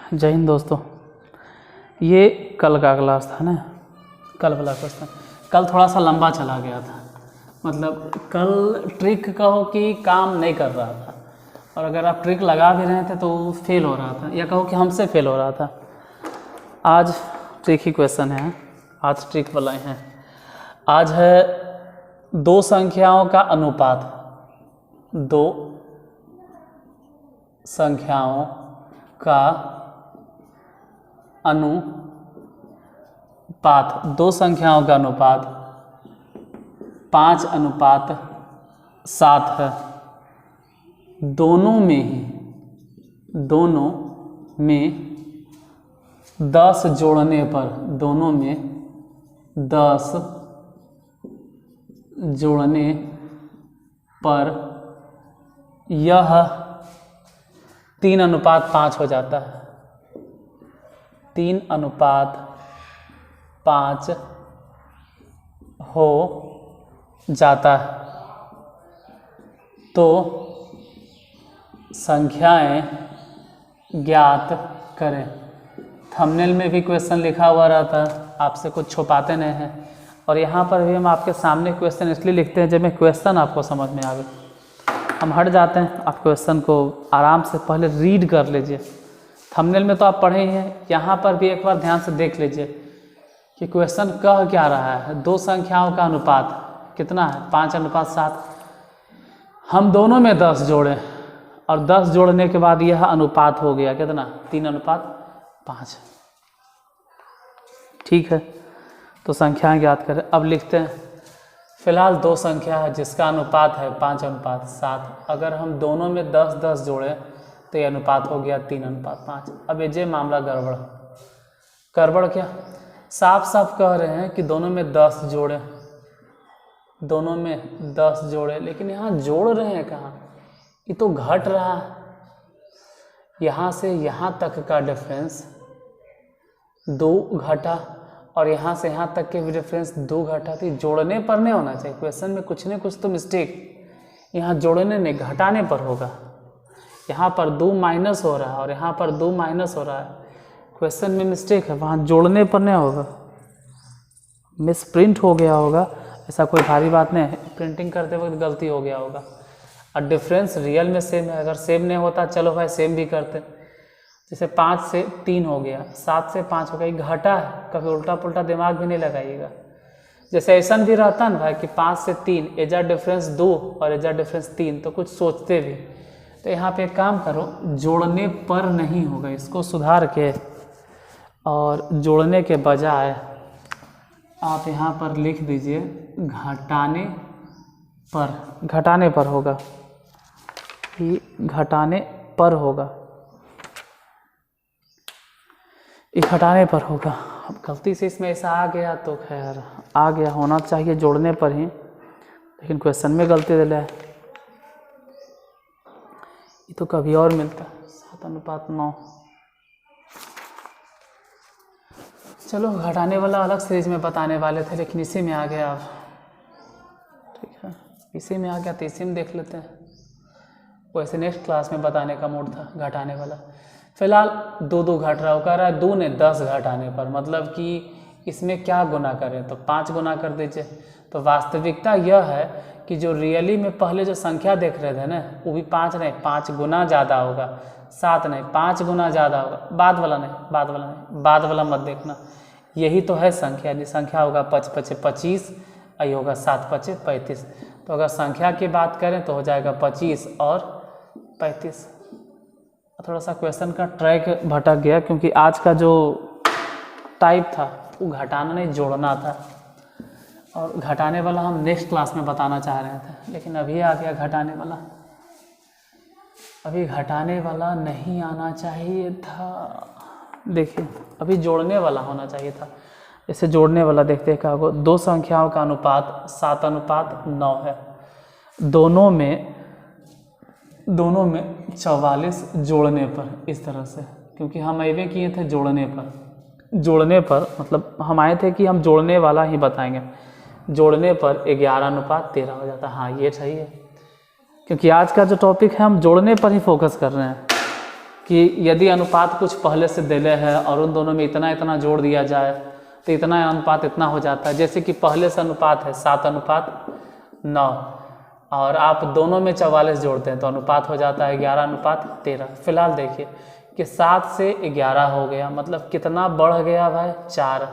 जय हिंद दोस्तों। ये कल का क्लास था ना, कल वाला क्वेश्चन। कल थोड़ा सा लंबा चला गया था, मतलब कल ट्रिक कहो कि काम नहीं कर रहा था, और अगर आप ट्रिक लगा भी रहे थे तो फेल हो रहा था, या कहो कि हमसे फेल हो रहा था। आज ट्रिक ही क्वेश्चन है, आज ट्रिक वाला है। आज है दो संख्याओं का अनुपात, दो संख्याओं का अनुपात, दो संख्याओं का अनुपात 5:7 है। दोनों में 10 जोड़ने पर, दोनों में 10 जोड़ने पर यह 3:5 हो जाता है। 3:5 हो जाता है। तो संख्याएं ज्ञात करें। थंबनेल में भी क्वेश्चन लिखा हुआ रहता है, आपसे कुछ छुपाते नहीं हैं। और यहाँ पर भी हम आपके सामने क्वेश्चन इसलिए लिखते हैं जब में क्वेश्चन आपको समझ में आवे। हम हट जाते हैं, आप क्वेश्चन को आराम से पहले रीड कर लीजिए। थंबनेल में तो आप पढ़े ही हैं, यहाँ पर भी एक बार ध्यान से देख लीजिए कि क्वेश्चन कह क्या रहा है। दो संख्याओं का अनुपात कितना है? 5:7। हम दोनों में 10 जोड़े, और 10 जोड़ने के बाद यह अनुपात हो गया कितना? 3:5। ठीक है, तो संख्याएं ज्ञात करें। अब लिखते हैं, फिलहाल दो संख्या है जिसका अनुपात है 5:7। अगर हम दोनों में 10 जोड़े तो ये अनुपात हो गया 3:5। अब ये मामला गड़बड़ क्या? साफ साफ कह रहे हैं कि दोनों में 10 जोड़े, दोनों में 10 जोड़े, लेकिन यहाँ जोड़ रहे हैं कहाँ? ये तो घट रहा है। यहाँ से यहाँ तक का डिफरेंस 2 घटा, और यहाँ से यहाँ तक के भी डिफरेंस 2 घटा। तो जोड़ने पर नहीं होना चाहिए, क्वेश्चन में कुछ न कुछ तो मिस्टेक यहाँ जोड़ने नहीं घटाने पर होगा। यहाँ पर 2 माइनस हो रहा है और यहाँ पर 2 माइनस हो रहा है, क्वेश्चन में मिस्टेक है, वहाँ जोड़ने पर नहीं होगा, मिस प्रिंट हो गया होगा। ऐसा कोई भारी बात नहीं है, प्रिंटिंग करते वक्त गलती हो गया होगा। और डिफरेंस रियल में सेम है, अगर सेम नहीं होता चलो भाई सेम भी करते। जैसे 5 से 3 हो गया, 7 से 5 हो गया, घटा है, कभी उल्टा पुल्टा दिमाग भी नहीं लगाइएगा। जैसे ऐसा भी रहता ना भाई कि 5 से 3 एजा डिफरेंस 2 और एजा डिफरेंस 3, तो कुछ सोचते भी। तो यहाँ पे एक काम करो, जोड़ने पर नहीं होगा, इसको सुधार के और जोड़ने के बजाय आप यहाँ पर लिख दीजिए घटाने पर होगा, ये घटाने पर होगा, ये घटाने पर होगा। अब गलती से इसमें ऐसा आ गया तो खैर आ गया, होना चाहिए जोड़ने पर ही, लेकिन क्वेश्चन में गलती दिला है। ये तो कभी और मिलता 7:9। चलो घटाने वाला अलग सीरीज में बताने वाले थे, लेकिन इसी में आ गया। अब ठीक है, इसी में आ गया तो इसी में देख लेते हैं। वैसे नेक्स्ट क्लास में बताने का मूड था घटाने वाला। फिलहाल 2 घट रहा हो, कह रहा है 2 ने 10 घटाने पर, मतलब कि इसमें क्या गुना करें? तो 5 गुना कर दीजिए। तो वास्तविकता यह है कि जो रियली में पहले जो संख्या देख रहे थे ना, वो भी 5 नहीं 5 गुना ज़्यादा होगा, 7 नहीं 5 गुना ज़्यादा होगा। बाद वाला मत देखना, यही तो है संख्या। यदि संख्या होगा 5×5 = 25, ये होगा 7×5 = 35। तो अगर संख्या की बात करें तो हो जाएगा 25 और 35। थोड़ा सा क्वेश्चन का ट्रैक भटक गया, क्योंकि आज का जो टाइप था वो घटाना नहीं जोड़ना था, और घटाने वाला हम नेक्स्ट क्लास में बताना चाह रहे थे, लेकिन अभी आ गया घटाने वाला। अभी घटाने वाला नहीं आना चाहिए था, देखिए अभी जोड़ने वाला होना चाहिए था। जैसे जोड़ने वाला देखते हैं, क्या दो संख्याओं का अनुपात 7:9 है। दोनों में 44 जोड़ने पर, इस तरह से, क्योंकि हम ऐवे किए थे जोड़ने पर मतलब हम आए थे कि हम जोड़ने वाला ही बताएंगे। जोड़ने पर 11:13 हो जाता है। हाँ ये सही है, क्योंकि आज का जो टॉपिक है हम जोड़ने पर ही फोकस कर रहे हैं। कि यदि अनुपात कुछ पहले से दिले है और उन दोनों में इतना इतना जोड़ दिया जाए तो इतना अनुपात इतना हो जाता है। जैसे कि पहले से अनुपात है 7:9 और आप दोनों में 44 जोड़ते हैं तो अनुपात हो जाता है 11:13। फिलहाल देखिए कि 7 से 11 हो गया, मतलब कितना बढ़ गया भाई 4।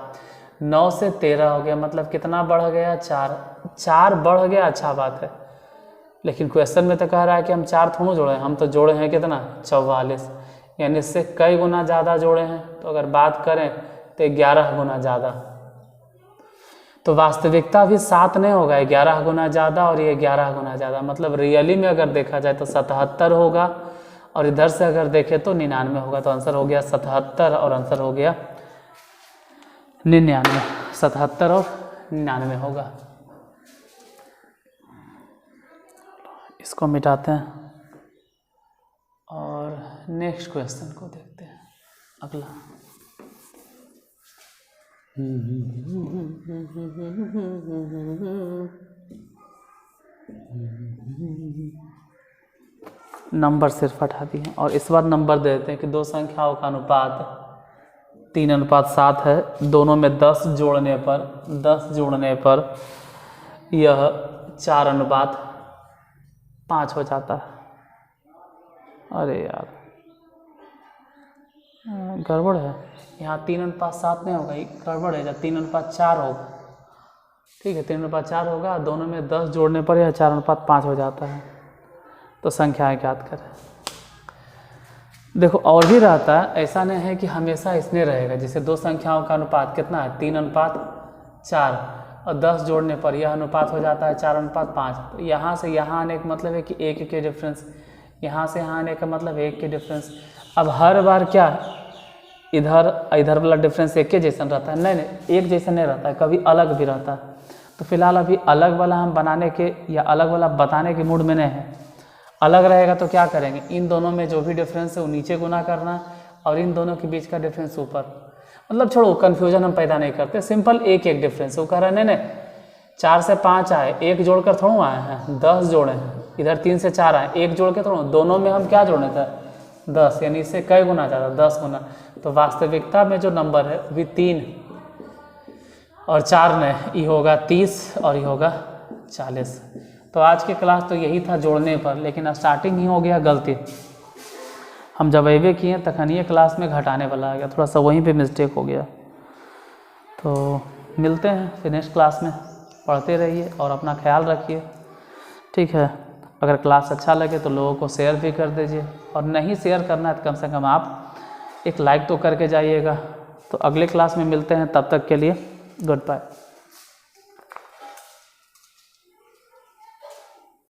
9 से 13 हो गया, मतलब कितना बढ़ गया 4। 4 बढ़ गया, अच्छा बात है। लेकिन क्वेश्चन में तो कह रहा है कि हम 4 थोड़ा जोड़े हैं, हम तो जोड़े हैं कितना 44, यानी इससे कई गुना ज़्यादा जोड़े हैं। तो अगर बात करें तो 11 गुना ज़्यादा। तो वास्तविकता भी 7 नहीं होगा, 11 गुना ज़्यादा और ये 11 गुना ज़्यादा, मतलब रियली में अगर देखा जाए तो 77 होगा और इधर से अगर देखें तो 99 होगा। तो आंसर हो गया 77 और आंसर हो गया 99। 77 और 99 होगा। इसको मिटाते हैं और नेक्स्ट क्वेश्चन को देखते हैं, अगला। नंबर सिर्फ हटा दिए और इस बार नंबर दे देते हैं कि दो संख्याओं का अनुपात 3:7 है। दोनों में 10 जोड़ने पर यह 4:5 हो जाता है। अरे यार गड़बड़ है, यहाँ 3:7 नहीं होगा, गड़बड़ है। जब 3:4 होगा, ठीक है 3:4 होगा, दोनों में 10 जोड़ने पर यह 4:5 हो जाता है। तो संख्याएं ज्ञात करें। देखो और भी रहता है, ऐसा नहीं है कि हमेशा इसने रहेगा। जैसे दो संख्याओं का अनुपात कितना है 3:4 और 10 जोड़ने पर यह अनुपात हो जाता है 4:5। तो यहाँ से यहाँ आने का मतलब है कि एक के डिफरेंस, यहाँ से यहाँ आने का मतलब एक के डिफरेंस। अब हर बार क्या इधर वाला डिफरेंस एक के जैसा रहता है? नहीं, एक जैसा नहीं रहता है, कभी अलग भी रहता है। तो फिलहाल अभी अलग वाला हम बनाने के या अलग वाला बताने के मूड में नहीं है। अलग रहेगा तो क्या करेंगे, इन दोनों में जो भी डिफरेंस है वो नीचे गुना करना और इन दोनों के बीच का डिफरेंस ऊपर। मतलब छोड़ो, कन्फ्यूजन हम पैदा नहीं करते, सिंपल एक डिफरेंस। वो कह रहा है नहीं 4 से 5 आए, एक जोड़कर थोड़ा आए हैं, 10 जोड़े हैं। इधर 3 से 4 आए, एक जोड़ के थोड़ा, दोनों में हम क्या जोड़े थे 10, यानी इससे कई गुना ज़्यादा 10 गुना। तो वास्तविकता में जो नंबर है वो 3 और 4 ने ये होगा 30 और ये होगा 40। तो आज की क्लास तो यही था जोड़ने पर, लेकिन स्टार्टिंग ही हो गया गलती। हम जब अबे किए तखनीय क्लास में घटाने वाला आ गया, थोड़ा सा वहीं पे मिस्टेक हो गया। तो मिलते हैं फिर नेक्स्ट क्लास में, पढ़ते रहिए और अपना ख्याल रखिए, ठीक है। अगर क्लास अच्छा लगे तो लोगों को शेयर भी कर दीजिए, और नहीं शेयर करना है तो कम से कम आप एक लाइक तो करके जाइएगा। तो अगले क्लास में मिलते हैं, तब तक के लिए गुड बाय।